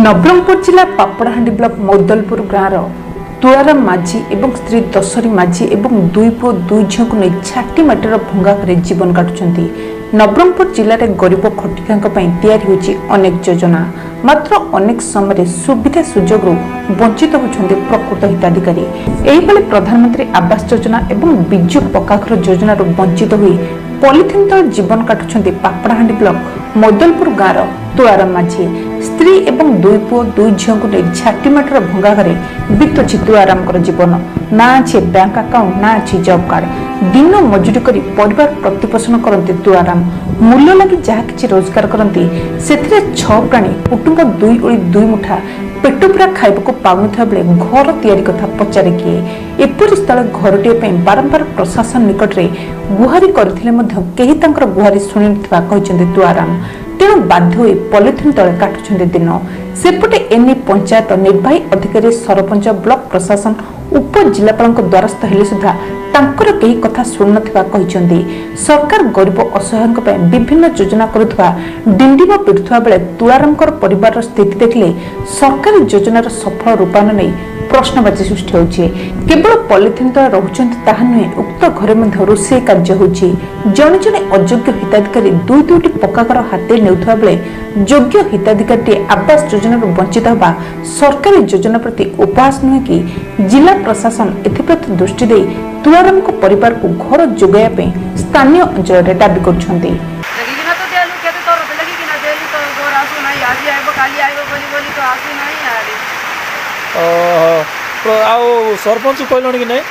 नवरंगपुर जिला पापड़ाहांडी ब्लॉक मौदलपुर गाँव तुलाराम माझी एवं स्त्री दशरी माझी एवं दुई पुओ दुई झील को नहीं छाटी माटीर भंगा कर जीवन काटुंट। नवरंगपुर जिले में गरीब खटिका अनेक योजना मात्र अनेक समय सुविधा सुजोग वंचित होती प्रकृत हिताधिकारी। यही प्रधानमंत्री आवास योजना एवं विजु पक्काघर योजना वंचित हुई पॉलिथिन तल जीवन काटुंट पापड़ाहांडी ब्लॉक मौदलपुर गाँव तुलाराम माझी। स्त्री एवं दुई पुओ दुई झील को नहीं छाटी माटीर भंगा घरे बीतुची तुलाराम जीवन। ना अच्छे बैंक अकाउंट ना अच्छी जॉब कार्ड दिन मजूरी करी परिवार प्रतिपोषण करते तुलाराम। मूल्य लगी जहाँ किसी रोजगार करती से 6 प्राणी कुटुंब दुई ओली दुई मुठा पेट पूरा खाइबा पाऊन बेले घर तैयारी कथा पचारे किए। एपरी स्थल घरटे बारंबार प्रशासन निकट में गुहारी करते गुहारी शुणी तुलाराम। तेणु बाध्य हो पॉलिथिन तले काटुंट दिन। सेपटे एने पंचायत निर्वाही अधिकारी सरपंच ब्लॉक प्रशासन उप जिलापाल द्वारस्थ हेले सुधा तांकर कई कथा शुणु सरकार गरीब असहाय विभिन्न योजना करुवा डिंडिम पिटुवा बेले तुलाराम परिवार स्थिति देखले सरकारी योजनार सफल रूपायन नहीं प्रश्नबाची सृष्टि होछि। केवल पॉलिथिन तले रहुचंती ताहा नुहे उक्त घरे मध्य रोषेई कार्य होछि। जने जने अयोग्य हिताधिकारी दुई दुईटी पक्का घर हाते नेउथबा बेले योग्य हिताधिकारी आवास योजना वंचित होगा सरकारी योजना प्रति उपहास नुहे कि जिला प्रशासन एथिप्रति दृष्टि दे तुलाराम को परिवार को घर जोगाइबा स्थानीय अंचल में दाबी करछंती। सरपंच कहल कि नहीं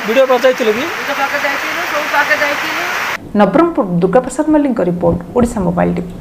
वीडियो पर जाइए Nabarangpur Durga Prasad Mallick report Odisha mobile TV.